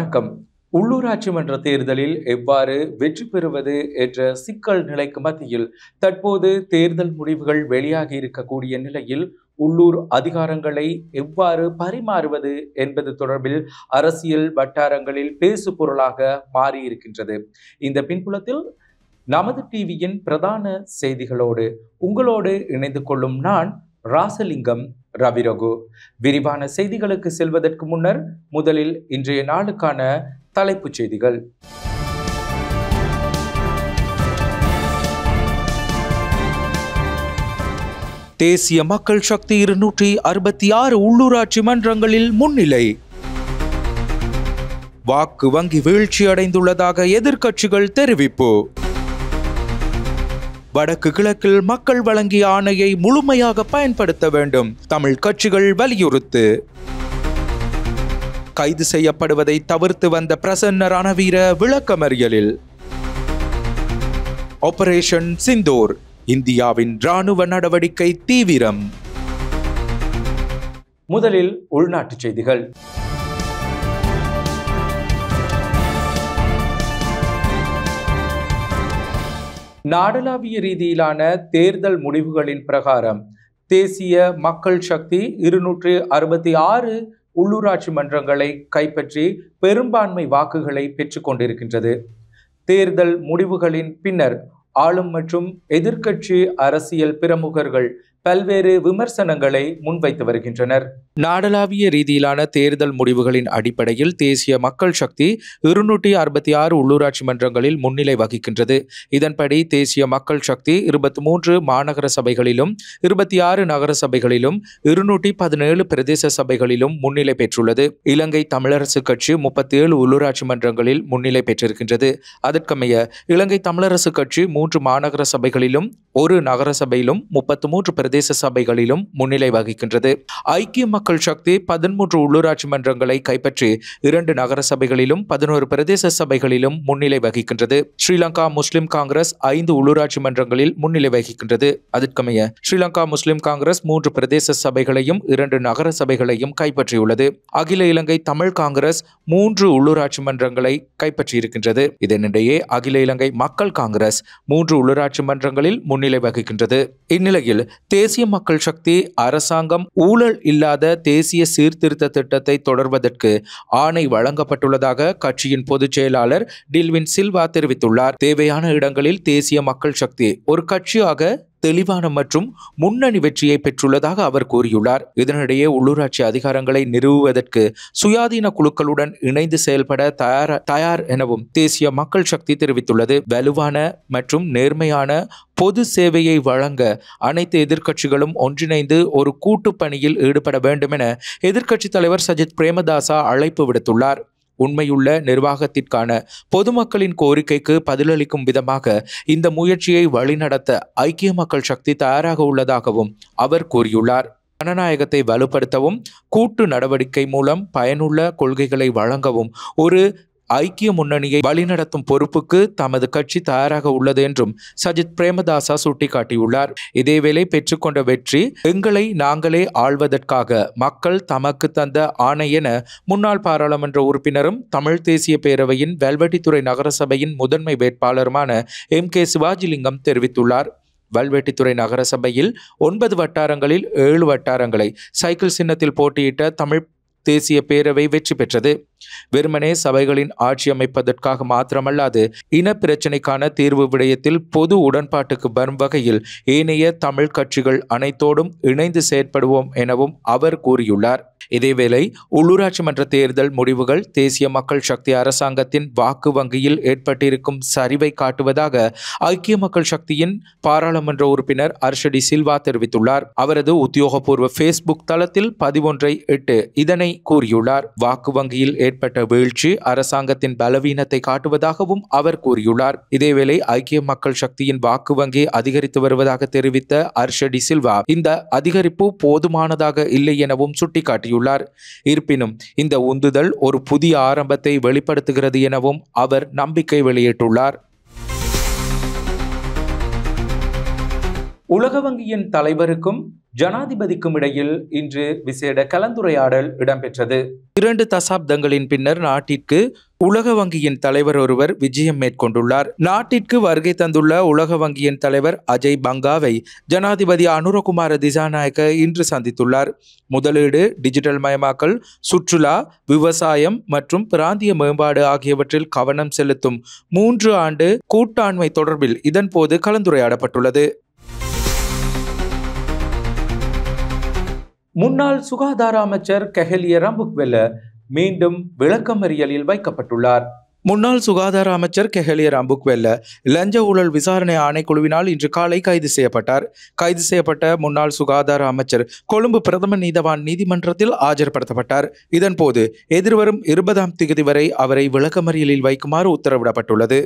வணக்கம். உள்ளூராட்சி மன்ற தேர்தலில் எவ்வாறு வெற்றி பெறுவது என்ற சிக்கல் நிலைக்கு மத்தியில் தற்போது தேர்தல் முடிவுகள் வெளியாகி இருக்கக்கூடிய நிலையில் உள்ளூர் அதிகாரங்களை எவ்வாறு பரிமாறுவது என்பது தொடர்பில் அரசியல் வட்டாரங்களில் பேசு பொருளாக மாறியிருக்கின்றது. இந்த பின்புலத்தில் நமது டிவியின் பிரதான செய்திகளோடு உங்களோடு இணைந்து கொள்ளும் நான் ராசலிங்கம் ரவிரகு. விரிவான செய்திகளுக்கு செல்வதற்கு முன்னர் முதலில் இன்றைய நாளுக்கான தலைப்புச் செய்திகள். தேசிய மக்கள் சக்தி 266 உள்ளூராட்சி மன்றங்களில் முன்னிலை. வாக்கு வங்கி வீழ்ச்சி அடைந்துள்ளதாக எதிர்க்கட்சிகள் தெரிவிப்பு. வடக்கு கிழக்கில் மக்கள் வழங்கிய ஆணையை முழுமையாக பயன்படுத்த வேண்டும், தமிழ் கட்சிகள் வலியுறுத்து. கைது செய்யப்படுவதை தவிர்த்து வந்த பிரசன்ன ரணவீர விளக்கமறியலில். ஆபரேஷன் சிந்தூர், இந்தியாவின் இராணுவ நடவடிக்கை தீவிரம். முதலில் உள்நாட்டுச் செய்திகள். நாடளாவிய ரீதியிலான தேர்தல் முடிவுகளின் பிரகாரம் தேசிய மக்கள் சக்தி 266 உள்ளூராட்சி மன்றங்களை கைப்பற்றி பெரும்பான்மை வாக்குகளை பெற்றுக் கொண்டிருக்கின்றது. தேர்தல் முடிவுகளின் பின்னர் ஆளும் மற்றும் எதிர்க்கட்சி அரசியல் பிரமுகர்கள் பல்வேறு விமர்சனங்களை முன்வைத்து வருகின்றனர். நாடளாவிய ரீதியிலான தேர்தல் முடிவுகளின் அடிப்படையில் தேசிய மக்கள் சக்தி 266 உள்ளூராட்சி மன்றங்களில் முன்னிலை வகிக்கின்றது. இதன்படி தேசிய மக்கள் சக்தி 23 மாநகர சபைகளிலும் 26 நகர சபைகளிலும் 217 பிரதேச சபைகளிலும் முன்னிலை பெற்றுள்ளது. இலங்கை தமிழரசு கட்சி 37 உள்ளூராட்சி மன்றங்களில் முன்னிலை பெற்றிருக்கின்றது. அதற்கமைய இலங்கை தமிழரசு கட்சி 3 மாநகர சபைகளிலும் 1 நகர சபையிலும் 33 பிரதேச சபைகளிலும் முன்னிலை வகிக்கின்றது. ஐக்கிய மக்கள் சக்தி 13 உள்ளூராட்சி மன்றங்களை கைப்பற்றி 2 நகர சபைகளிலும் 11 பிரதேச சபைகளிலும் முன்னிலை வகிக்கின்றது. ஸ்ரீலங்கா முஸ்லிம் காங்கிரஸ் 5 உள்ளூராட்சி மன்றங்களில் முன்னிலை வகிக்கின்றது. அதற்கமைய ஸ்ரீலங்கா முஸ்லிம் காங்கிரஸ் 3 பிரதேச சபைகளையும் 2 நகர சபைகளையும் கைப்பற்றியுள்ளது. அகில இலங்கை தமிழ் காங்கிரஸ் 3 உள்ளூராட்சி மன்றங்களை கைப்பற்றியிருக்கின்றது. இதனிடையே அகில இலங்கை மக்கள் காங்கிரஸ் 3 உள்ளூராட்சி மன்றங்களில் முன்னிலை வகிக்கின்றது. இந்நிலையில் தேசிய மக்கள் சக்தி அரசாங்கம் ஊழல் இல்லாத தேசிய சீர்திருத்த திட்டத்தை தொடர்வதற்கு ஆணை வழங்கப்பட்டுள்ளதாக கட்சியின் பொதுச் செயலாளர் டில்வின் சில்வா தெரிவித்துள்ளார். தேவையான இடங்களில் தேசிய மக்கள் சக்தி ஒரு கட்சியாக தெளிவான மற்றும் முன்னணி வெற்றியை பெற்றுள்ளதாக அவர் கூறியுள்ளார். இதனிடையே உள்ளூராட்சி அதிகாரங்களை நிறுவுவதற்கு சுயாதீன குழுக்களுடன் இணைந்து செயல்பட தயார் எனவும் தேசிய மக்கள் சக்தி தெரிவித்துள்ளது. வலுவான மற்றும் நேர்மையான பொது சேவையை வழங்க அனைத்து எதிர்க்கட்சிகளும் ஒன்றிணைந்து ஒரு கூட்டு பணியில் ஈடுபட வேண்டும் என எதிர்க்கட்சி தலைவர் சஜித் பிரேமதாசா அழைப்பு விடுத்துள்ளார். உண்மையுள்ள நிர்வாகத்திற்கான பொதுமக்களின் கோரிக்கைக்கு பதிலளிக்கும் விதமாக இந்த முயற்சியை வழிநடத்த ஐக்கிய மக்கள் சக்தி தயாராக உள்ளதாகவும் அவர் கூறியுள்ளார். ஜனநாயகத்தை வலுப்படுத்தவும் கூட்டு நடவடிக்கை மூலம் பயனுள்ள கொள்கைகளை வழங்கவும் ஒரு ஐக்கிய முன்னணியை வழிநடத்தும் பொறுப்புக்கு தமது கட்சி தயாராக உள்ளது என்றும் சஜித் பிரேமதாசா சுட்டிக்காட்டியுள்ளார். இதேவேளை பெற்றுக்கொண்ட வெற்றி எங்களை நாங்களே ஆள்வதற்காக மக்கள் தமக்கு தந்த ஆணை என முன்னாள் பாராளுமன்ற உறுப்பினரும் தமிழ் தேசிய பேரவையின் வல்வெட்டித்துறை நகரசபையின் முதன்மை வேட்பாளருமான MK சிவாஜிலிங்கம் தெரிவித்துள்ளார். வல்வெட்டித்துறை நகரசபையில் 9 வட்டாரங்களில் 7 வட்டாரங்களை சைக்கிள் சின்னத்தில் போட்டியிட்ட தமிழ் தேசிய பேரவை வெற்றி பெற்றது. வெறுமனே சபைகளின் ஆட்சி அமைப்பதற்காக மாத்திரமல்லாது இன பிரச்சினைக்கான தீர்வு விடயத்தில் பொது உடன்பாட்டுக்கு வரும் வகையில் ஏனைய தமிழ் கட்சிகள் அனைத்தோடும் இணைந்து செயற்படுவோம் எனவும் அவர் கூறியுள்ளார். இதேவேளை உள்ளூராட்சி மன்ற தேர்தல் முடிவுகள் தேசிய மக்கள் சக்தி அரசாங்கத்தின் வாக்கு வங்கியில் ஏற்பட்டிருக்கும் சரிவை காட்டுவதாக ஐக்கிய மக்கள் சக்தியின் பாராளுமன்ற உறுப்பினர் அர்ஷடி சில்வா தெரிவித்துள்ளார். அவரது உத்தியோகபூர்வ ஃபேஸ்புக் தளத்தில் பதிவொன்றை இட்டு இதனை கூறியுள்ளார். வாக்கு வங்கியில் ஏற்பட்ட வீழ்ச்சி அரசாங்கத்தின் பலவீனத்தை காட்டுவதாகவும் அவர் கூறியுள்ளார். இதேவேளை ஐக்கிய மக்கள் சக்தியின் வாக்கு வங்கி அதிகரித்து வருவதாக தெரிவித்த அர்ஷடி சில்வா இந்த அதிகரிப்பு போதுமானதாக இல்லை எனவும் சுட்டிக்காட்டியுள்ளார். இருப்பினும் இந்த உந்துதல் ஒரு புதிய ஆரம்பத்தை வெளிப்படுத்துகிறது எனவும் அவர் நம்பிக்கை வெளியிட்டுள்ளார். உலக வங்கியின் தலைவருக்கும் ஜனாதிபதிக்கும் இடையில் இன்று விசேட கலந்துரையாடல் இடம்பெற்றது. 2 தசாப்தங்களின் பின்னர் நாட்டிற்கு உலக வங்கியின் தலைவர் ஒருவர் விஜயம் மேற்கொண்டுள்ளார். நாட்டிற்கு வருகை தந்துள்ள உலக வங்கியின் தலைவர் அஜய் பங்காவை ஜனாதிபதி அனுரகுமார திசாநாயக்க இன்று சந்தித்துள்ளார். முதலீடு, டிஜிட்டல் மயமாக்கல், சுற்றுலா, விவசாயம் மற்றும் பிராந்திய மேம்பாடு ஆகியவற்றில் கவனம் செலுத்தும் 3 ஆண்டு கூட்டாண்மை தொடர்பில் இதன்போது கலந்துரையாடப்பட்டுள்ளது. முன்னாள் சுகாதார அமைச்சர் கெஹலிய ரம்புக்வெல்ல மீண்டும் விளக்கமறியலில் வைக்கப்பட்டுள்ளார். முன்னாள் சுகாதார அமைச்சர் கெஹலிய ரம்புக்வெல்ல லஞ்ச ஊழல் விசாரணை ஆணைக்குழுவினால் இன்று காலை கைது செய்யப்பட்டார். கைது செய்யப்பட்ட முன்னாள் சுகாதார அமைச்சர் கொழும்பு பிரதம நீதவான் நீதிமன்றத்தில் ஆஜர்படுத்தப்பட்டார். இதன்போது எதிர்வரும் 20ஆம் தேதி வரை அவரை விளக்கமறியலில் வைக்குமாறு உத்தரவிடப்பட்டுள்ளது.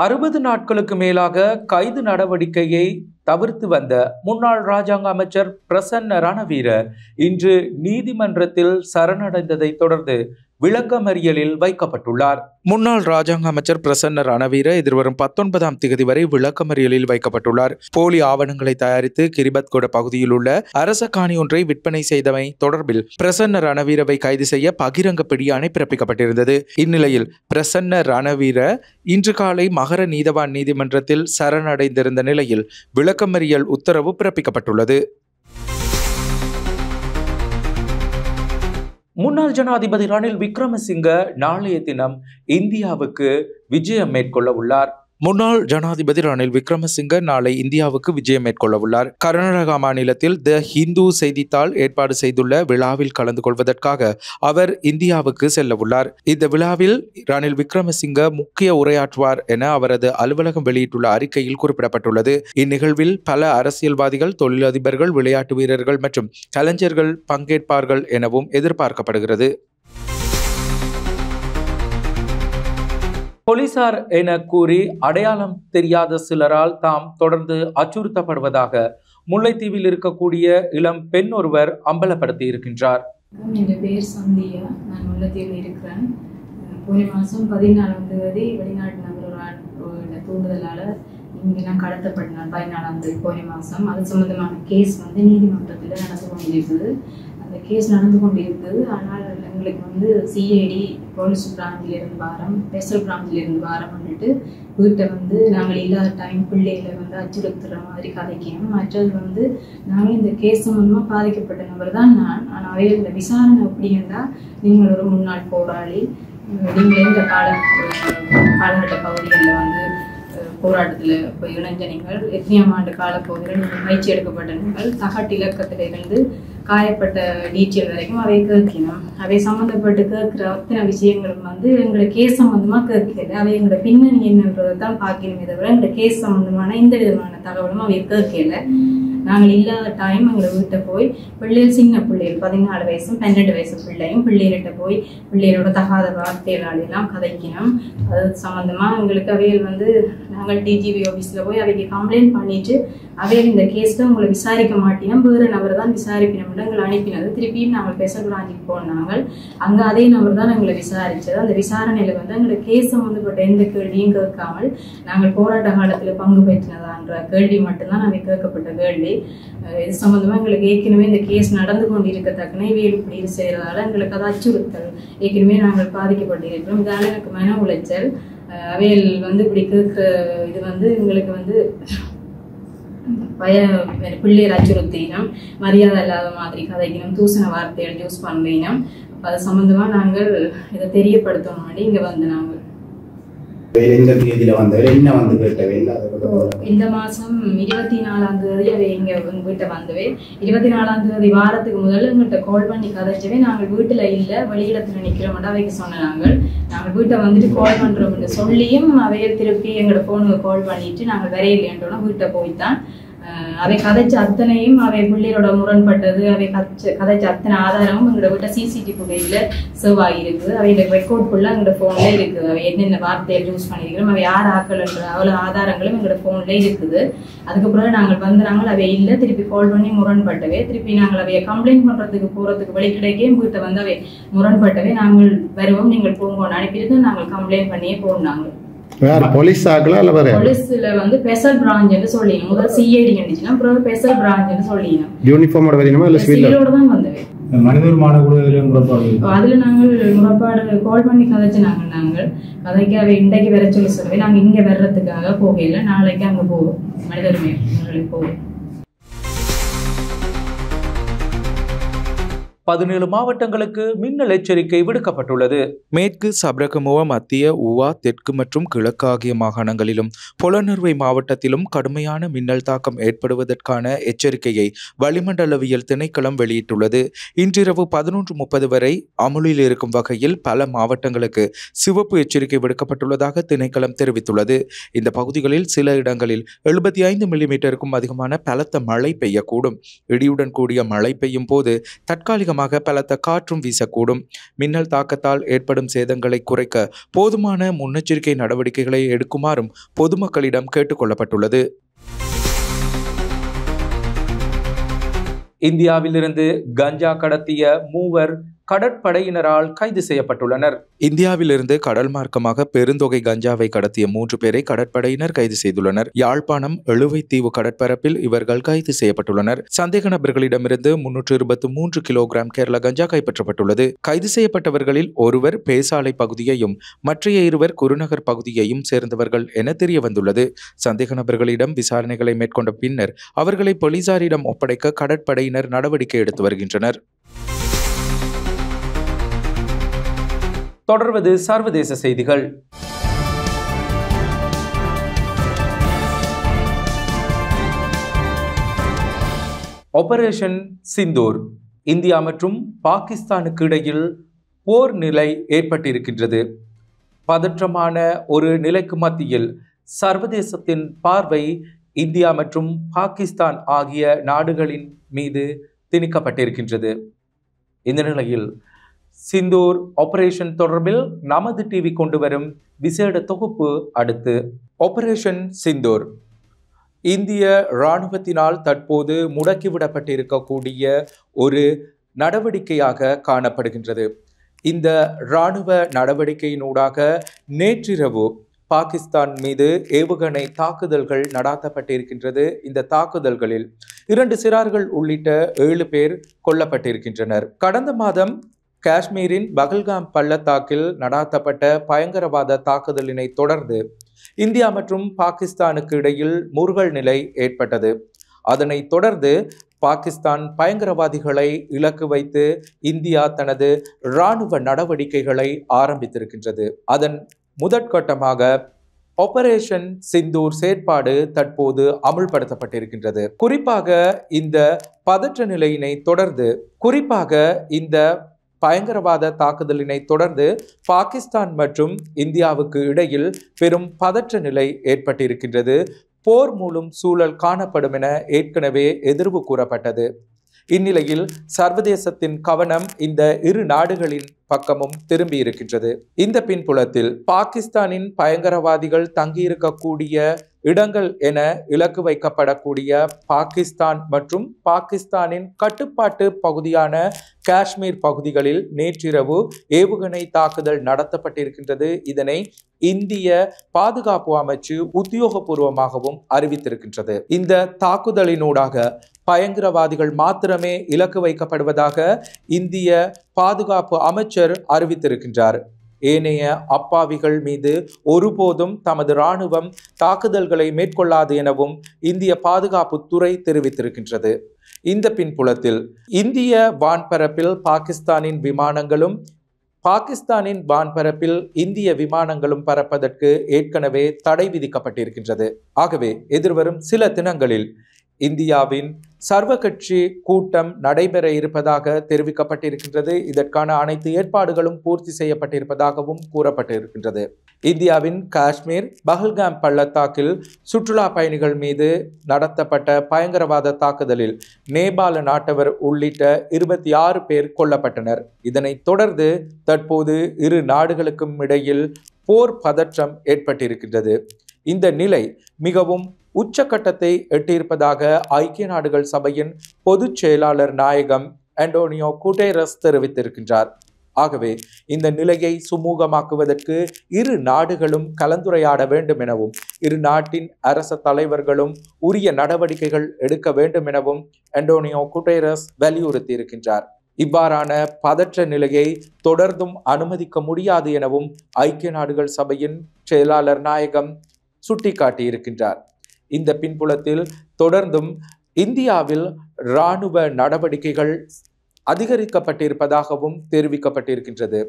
60 நாட்களுக்கு மேலாக கைது நடவடிக்கையை தவிர்த்து வந்த முன்னாள் ராஜாங்க அமைச்சர் பிரசன்ன ரணவீர இன்று நீதிமன்றத்தில் சரணடைந்ததை தொடர்ந்து விளக்கமறியலில் வைக்கப்பட்டுள்ளார். முன்னாள் ராஜாங்க அமைச்சர் பிரசன்ன ரணவீர எதிர்வரும் 19ஆம் தேதி வரை விளக்கமறியலில் வைக்கப்பட்டுள்ளார். போலி ஆவணங்களை தயாரித்து கிரிபத்கொட பகுதியில் உள்ள அரச காணி ஒன்றை விற்பனை செய்தமை தொடர்பில் பிரசன்ன ரணவீரவை கைது செய்ய பகிரங்க பிடியாணை பிறப்பிக்கப்பட்டிருந்தது. இந்நிலையில் பிரசன்ன ரணவீர இன்று காலை மகர நீதவான் நீதிமன்றத்தில் சரணடைந்திருந்த நிலையில் விளக்கமறியல் உத்தரவு பிறப்பிக்கப்பட்டுள்ளது. முன்னாள் ஜனாதிபதி ரணில் விக்ரமசிங்க நாளைய தினம் இந்தியாவுக்கு விஜயம் மேற்கொள்ள உள்ளார். முன்னாள் ஜனாதிபதி ரணில் விக்ரமசிங்க நாளை இந்தியாவுக்கு விஜயம் மேற்கொள்ள உள்ளார். கர்நாடகா மாநிலத்தில் த ஹிந்து செய்தித்தாள் ஏற்பாடு செய்துள்ள விழாவில் கலந்து கொள்வதற்காக அவர் இந்தியாவுக்கு செல்ல உள்ளார். இந்த விழாவில் ரணில் விக்ரமசிங்க முக்கிய உரையாற்றுவார் என அவரது அலுவலகம் வெளியிட்டுள்ள அறிக்கையில் குறிப்பிடப்பட்டுள்ளது. இந்நிகழ்வில் பல அரசியல்வாதிகள், தொழிலதிபர்கள், விளையாட்டு வீரர்கள் மற்றும் கலைஞர்கள் பங்கேற்பார்கள் எனவும் எதிர்பார்க்கப்படுகிறது. போலீசார் என கூறி அடையாளம் தெரியாத சிலரால் தாம் தொடர்ந்து அச்சுறுத்தப்படுவதாக முல்லைத்தீவில் இருக்கக்கூடிய இளம் பெண் ஒருவர் அம்பலப்படுத்தி இருக்கின்றார். என் பேர் சந்தியா, நான் முல்லைத்தீவில் இருக்கிறேன். போன மாதம் 14ஆம் தேதி வெளிநாட்டு நபரோட தூண்டுதலால் இங்கே நான் கடத்தப்பட்டேன். 14ஆம் தேதி போன மாதம். அது சம்பந்தமான கேஸ் நீதிமன்றத்தில் நடந்து கொண்டிருக்குது. அந்த கேஸ் நடந்து கொண்டிருக்குது. ஆனால் எங்களுக்கு சிஐடி போலீஸ் பிராஞ்சிலிருந்து வாரம், ஸ்பெஷல் பிராஞ்சிலிருந்து வாரம் வந்துட்டு வீட்டை நாங்கள் இல்லாத டைம் பிள்ளைகளை அச்சுறுத்துற மாதிரி கதைக்கணும். மற்றது நாங்கள் இந்த கேஸ் சம்பந்தமாக பாதிக்கப்பட்ட நபர் தான் நான். ஆனால் அவையில் இந்த விசாரணை எப்படின்னா, நீங்கள் ஒரு முன்னாள் போராளி, நீங்கள் இந்த காலகட்ட பகுதிகளில் போராட்டத்தில் இப்போ இணைஞ்ச நீங்கள், எத்தனையாம் ஆண்டு காலப்பகுதியில் நீங்கள் பயிற்சி எடுக்கப்பட்ட நீங்கள், தகட்டு இலக்கத்திலிருந்து காயப்பட்ட டீட்டெயில் வரைக்கும் அவை கேட்கணும். அவை சம்மந்தப்பட்டு கேட்குற அத்தனை விஷயங்களும் எங்களை கேஸ் சம்மந்தமாக கேட்கல. அவை எங்களோட பின்னணி என்னன்றதை தான் பார்க்கணுமே தவிர எங்களோட கேஸ் சம்மந்தமான எந்த விதமான தகவலும் அவை கேட்கல. நாங்கள் இல்லாத டைம் எங்களை வீட்டை போய் பிள்ளைகள், சின்ன பிள்ளைகள் 14 வயசும் 12 வயசு பிள்ளைகள்கிட்ட போய் பிள்ளைகளோட தகாத வார்த்தைகளாலெல்லாம் கதைக்கணும். அது சம்மந்தமாக எங்களுக்கு அவையில் நாங்கள் டிஜிபி ஆஃபீஸில் போய் அவைக்கு கம்ப்ளைண்ட் பண்ணிட்டு அவையில் இந்த கேஸில் உங்களை விசாரிக்க மாட்டோம், வேறு நபர் தான் விசாரிக்கணும் எங்களை அனுப்பினது. திருப்பியும் நாங்கள் ஸ்பெஷல் பிராஞ்சுக்கு போனாங்க. அங்கே அதே நபர் தான் எங்களை விசாரித்தது. அந்த விசாரணையில் எங்களை கேஸ் சம்மந்தப்பட்ட எந்த கேள்வியும் கேட்காமல் நாங்கள் போராட்ட காலத்தில் பங்கு பெற்றினதான்ற கேள்வி மட்டும்தான் அவை கேட்கப்பட்ட கேள்வி. இது சம்பந்தமா எங்களுக்கு ஏற்கனவே இந்த கேஸ் நடந்து கொண்டிருக்கத்தக்கன இவையில் இப்படி செய்யறதால எங்களுக்கு அது அச்சுறுத்தல். ஏற்கனவே நாங்கள் பாதிக்கப்பட்டிருக்கிறோம். இதனால எனக்கு மன உளைச்சல். அவையில் இப்படி கேட்குற இது எங்களுக்கு பிள்ளைகள் அச்சுறுத்தினோம், மரியாதை இல்லாத மாதிரி கதைக்கணும், தூசண வார்த்தைகள் யூஸ் பண்ணினோம். அது சம்பந்தமா நாங்கள் இதை தெரியப்படுத்தணும் வேண்டி இங்க நாங்கள் இந்த மாசம் 24ஆம் தேதி அவை எங்க வீட்டை வந்தவே. 24ஆம் தேதி வாரத்துக்கு முதல்ல எங்கள்கிட்ட கால் பண்ணி கதைச்சவே. நாங்கள் வீட்டுல இல்ல, வெளியிடத்துல நிக்கிறோம் அவைக்கு சொன்ன நாங்கள் வீட்டை கால் பண்றோம்னு சொல்லியும் அவைய திருப்பி எங்களோட போனுக்கு கால் பண்ணிட்டு நாங்கள் வரையிலேன்றோன்னா வீட்டை போய்த்தான் அவை கதைச்ச அத்தனையும் அவை பிள்ளையோட முரண்பட்டது. அவை கதைச்ச அத்தனை ஆதாரமும் எங்களோட வீட்டை சிசிடிவி புகையில சேவ் ஆகியிருக்குது. அவையோட ரெக்கார்ட் ஃபுல்லா எங்களோட போன்ல இருக்குது. அவை என்னென்ன வார்த்தைகள் யூஸ் பண்ணிருக்கிறோம், அவை யார் ஆக்கல்ன்ற அவ்வளவு ஆதாரங்களும் எங்களோட போன்ல இருக்குது. அதுக்கப்புறம் நாங்கள் நாங்கள் அவை இல்லை, திருப்பி கால் பண்ணி முரண்பட்டவே. திருப்பி நாங்கள் அவைய கம்ப்ளைண்ட் பண்றதுக்கு போறதுக்கு வழி கிடைக்கே வீட்டை அவை முரண்பட்டவே. நாங்கள் வருவோம், நீங்கள் போங்கன்னு அனுப்பிட்டு நாங்கள் கம்ப்ளைண்ட் பண்ணியே போனாங்க. போலீஸ் ஆகலாம் இல்ல வேற போலீஸ்ல வந்து ஸ்பெஷல் பிரான்ச்னு சொல்லினோம். முதல்ல சிஐடி கண்டிச்சனா அப்புறம் ஸ்பெஷல் பிரான்ச்னு சொல்லினோம். யூனிஃபார்மோட வரணுமா இல்ல சிவிலோட தான் வந்தது. மனிதர் மாணவர்களுடைய முறைப்பாடு அதுல நாங்கள் முறைப்பாடு கால் பண்ணி கதைச்சினாங்க. நாங்கள் கதைக்கு அவை இன்றைக்கு வர சொல்லி நாங்கள் இங்க வர்றதுக்காக போகல, நாளைக்கு அங்க போவோம் மனிதர் மேல் போவோம். 17 மாவட்டங்களுக்கு மின்னல் எச்சரிக்கை விடுக்கப்பட்டுள்ளது. மேற்கு சப்ரகமுவ, மத்திய ஊவா, தெற்கு மற்றும் கிழக்கு ஆகிய மாகாணங்களிலும் பொலனறுவை மாவட்டத்திலும் கடுமையான மின்னல் தாக்கம் ஏற்படுவதற்கான எச்சரிக்கையை வளிமண்டலவியல் திணைக்களம் வெளியிட்டுள்ளது. இன்றிரவு 11:30 வரை அமுலில் இருக்கும் வகையில் பல மாவட்டங்களுக்கு சிவப்பு எச்சரிக்கை விடுக்கப்பட்டுள்ளதாக திணைக்களம் தெரிவித்துள்ளது. இந்த பகுதிகளில் சில இடங்களில் 75 மில்லிமீட்டருக்கும் அதிகமான பலத்த மழை பெய்யக்கூடும். இடியுடன் கூடிய மழை பெய்யும் போது தற்காலிக பலத்த காற்றும் வீசக்கூடும். மின்னல் தாக்கத்தால் ஏற்படும் சேதங்களை குறைக்க போதுமான முன்னெச்சரிக்கை நடவடிக்கைகளை எடுக்குமாறும் பொதுமக்களிடம் கேட்டுக் கொள்ளப்பட்டுள்ளது. இந்தியாவிலிருந்து கஞ்சா கடத்திய 3 கடற்படையினரால் கைது செய்யப்பட்டுள்ளனர். இந்தியாவிலிருந்து கடல் மார்க்கமாக பெருந்தொகை கஞ்சாவை கடத்திய 3 பேரை கடற்படையினர் கைது செய்துள்ளனர். யாழ்ப்பாணம் எழுவைத்தீவு கடற்பரப்பில் இவர்கள் கைது செய்யப்பட்டுள்ளனர். சந்தேக நபர்களிடமிருந்து 323 கிலோகிராம் கேரள கஞ்சா கைப்பற்றப்பட்டுள்ளது. கைது செய்யப்பட்டவர்களில் ஒருவர் பேசாலை பகுதியையும் மற்றைய 2 குருநகர் பகுதியையும் சேர்ந்தவர்கள் என தெரிய வந்துள்ளது. சந்தேக நபர்களிடம் விசாரணைகளை மேற்கொண்ட பின்னர் அவர்களை போலீசாரிடம் ஒப்படைக்க கடற்படையினர் நடவடிக்கை எடுத்து வருகின்றனர். தொடர்வது சர்வதேச செய்திகள். ஆபரேஷன் சிந்தூர். இந்தியா மற்றும் பாகிஸ்தானுக்கு இடையில் போர் நிலை ஏற்பட்டிருக்கின்றது. பதற்றமான ஒரு நிலைக்கு மத்தியில் சர்வதேசத்தின் பார்வை இந்தியா மற்றும் பாகிஸ்தான் ஆகிய நாடுகளின் மீது திணிக்கப்பட்டிருக்கின்றது. இந்த நிலையில் சிந்தூர் ஆபரேஷன் தொடர்பில் நமது டிவி கொண்டு வரும் விசேட தொகுப்பு அடுத்து. ஆபரேஷன் சிந்தூர் இந்திய இராணுவத்தினால் தற்போது முடக்கிவிடப்பட்டிருக்கக்கூடிய ஒரு நடவடிக்கையாக காணப்படுகின்றது. இந்த இராணுவ நடவடிக்கையினூடாக நேற்றிரவு பாகிஸ்தான் மீது ஏவுகணை தாக்குதல்கள் நடாத்தப்பட்டிருக்கின்றது. இந்த தாக்குதல்களில் 2 சிறார்கள் உள்ளிட்ட 7 பேர் கொல்லப்பட்டிருக்கின்றனர். கடந்த மாதம் காஷ்மீரின் பகல்காம் பள்ளத்தாக்கில் நடாத்தப்பட்ட பயங்கரவாத தாக்குதலினை தொடர்ந்து இந்தியா மற்றும் பாகிஸ்தானுக்கு இடையில் முறுகல் நிலை ஏற்பட்டது. அதனை தொடர்ந்து பாகிஸ்தான் பயங்கரவாதிகளை இலக்கு வைத்து இந்தியா தனது இராணுவ நடவடிக்கைகளை ஆரம்பித்திருக்கின்றது. அதன் முதற்கட்டமாக ஆபரேஷன் சிந்தூர் செயற்பாடு தற்போது அமுல்படுத்தப்பட்டிருக்கின்றது. குறிப்பாக இந்த பதற்ற நிலையினை தொடர்ந்து இந்த பயங்கரவாத தாக்குதலினை தொடர்ந்து பாகிஸ்தான் மற்றும் இந்தியாவுக்கு இடையில் பெரும் பதற்ற நிலை ஏற்பட்டிருக்கின்றது. போர் மூலம் சூழல் காணப்படும் என ஏற்கனவே எதிர்வு கூறப்பட்டது. இந்நிலையில் சர்வதேசத்தின் கவனம் இந்த 2 நாடுகளின் பக்கமும் திரும்பி இருக்கின்றது. இந்த பின்புலத்தில் பாகிஸ்தானின் பயங்கரவாதிகள் தங்கியிருக்கக்கூடிய இடங்கள் என இலக்கு வைக்கப்படக்கூடிய பாகிஸ்தான் மற்றும் பாகிஸ்தானின் கட்டுப்பாட்டு பகுதியான காஷ்மீர் பகுதிகளில் நேற்றிரவு ஏவுகணை தாக்குதல் நடத்தப்பட்டிருக்கின்றது. இதனை இந்திய பாதுகாப்பு அமைச்சு உத்தியோகபூர்வமாகவும் அறிவித்திருக்கின்றது. இந்த தாக்குதலினூடாக பயங்கரவாதிகள் மாத்திரமே இலக்கு வைக்கப்படுவதாக இந்திய பாதுகாப்பு அமைச்சர் அறிவித்திருக்கின்றார். ஏனைய அப்பாவிகள் மீது ஒருபோதும் தமது இராணுவம் தாக்குதல்களை மேற்கொள்ளாது எனவும் இந்திய பாதுகாப்பு துறை தெரிவித்திருக்கின்றது. இந்த பின்புலத்தில் இந்திய வான்பரப்பில் பாகிஸ்தானின் விமானங்களும் பாகிஸ்தானின் வான்பரப்பில் இந்திய விமானங்களும் பறப்பதற்கு ஏற்கனவே தடை விதிக்கப்பட்டிருக்கின்றது. ஆகவே எதிர்வரும் சில தினங்களில் இந்தியாவின் சர்வகட்சி கூட்டம் நடைபெற இருப்பதாக தெரிவிக்கப்பட்டிருக்கின்றது. இதற்கான அனைத்து ஏற்பாடுகளும் பூர்த்தி செய்யப்பட்டிருப்பதாகவும் கூறப்பட்டிருக்கின்றது. இந்தியாவின் காஷ்மீர் பஹல்காம் பள்ளத்தாக்கில் சுற்றுலா பயணிகள் மீது நடத்தப்பட்ட பயங்கரவாத தாக்குதலில் நேபாள நாட்டவர் உள்ளிட்ட 26 பேர் கொல்லப்பட்டனர். இதனைத் தொடர்ந்து தற்போது 2 நாடுகளுக்கும் இடையில் போர் பதற்றம் ஏற்பட்டிருக்கின்றது. இந்த நிலை மிகவும் உச்சக்கட்டத்தை எட்டியிருப்பதாக ஐக்கிய நாடுகள் சபையின் பொதுச் செயலாளர் நாயகம் அண்டோனியோ குட்டேரஸ் தெரிவித்திருக்கின்றார். ஆகவே இந்த நிலையை சுமூகமாக்குவதற்கு இரு நாடுகளும் கலந்துரையாட வேண்டும் எனவும் இரு நாட்டின் அரச தலைவர்களும் உரிய நடவடிக்கைகள் எடுக்க வேண்டும் எனவும் அன்டோனியோ குட்டேரஸ் வலியுறுத்தி இருக்கின்றார். இவ்வாறான பதற்ற நிலையை தொடர்ந்தும் அனுமதிக்க முடியாது எனவும் ஐக்கிய நாடுகள் சபையின் செயலாளர் நாயகம் சுட்டிக்காட்டியிருக்கின்றார். இந்த பின்புலத்தில் தொடர்ந்தும் இந்தியாவில் இராணுவ நடவடிக்கைகள் அதிகரிக்கப்பட்டிருப்பதாகவும் தெரிவிக்கப்பட்டிருக்கின்றது.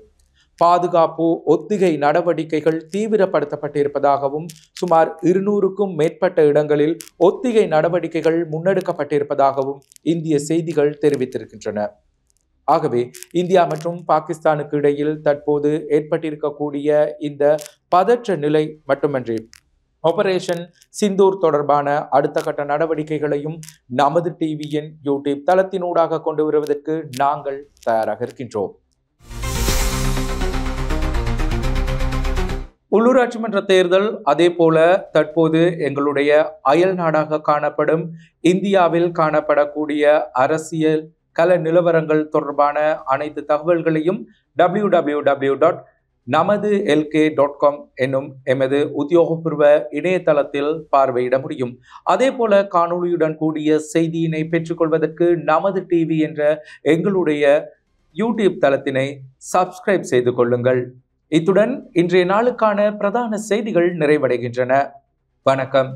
பாதுகாப்பு ஒத்திகை நடவடிக்கைகள் தீவிரப்படுத்தப்பட்டிருப்பதாகவும் சுமார் 200க்கும் மேற்பட்ட இடங்களில் ஒத்திகை நடவடிக்கைகள் முன்னெடுக்கப்பட்டிருப்பதாகவும் இந்திய செய்திகள் தெரிவித்திருக்கின்றன. ஆகவே இந்தியா மற்றும் பாகிஸ்தானுக்கு இடையில் தற்போது ஏற்பட்டிருக்கக்கூடிய இந்த பதற்ற நிலை மட்டுமன்றி ஆபரேஷன் சிந்தூர் தொடர்பான அடுத்த கட்ட நடவடிக்கைகளையும் நமது டிவியின் யூடியூப் தளத்தினூடாக கொண்டு வருவதற்கு நாங்கள் தயாராக இருக்கின்றோம். உள்ளூராட்சி மன்ற தேர்தல் அதே போல தற்போது எங்களுடைய அயல் நாடாக காணப்படும் இந்தியாவில் காணப்படக்கூடிய அரசியல் கள நிலவரங்கள் தொடர்பான அனைத்து தகவல்களையும் www.namadulk.com என்னும் எமது உத்தியோகபூர்வ இணையதளத்தில் பார்வையிட முடியும். அதே போல காணொளியுடன் கூடிய செய்தியினை பெற்றுக்கொள்வதற்கு நமது டிவி என்ற எங்களுடைய யூடியூப் தளத்தினை சப்ஸ்கிரைப் செய்து கொள்ளுங்கள். இத்துடன் இன்றைய நாளுக்கான பிரதான செய்திகள் நிறைவடைகின்றன. வணக்கம்.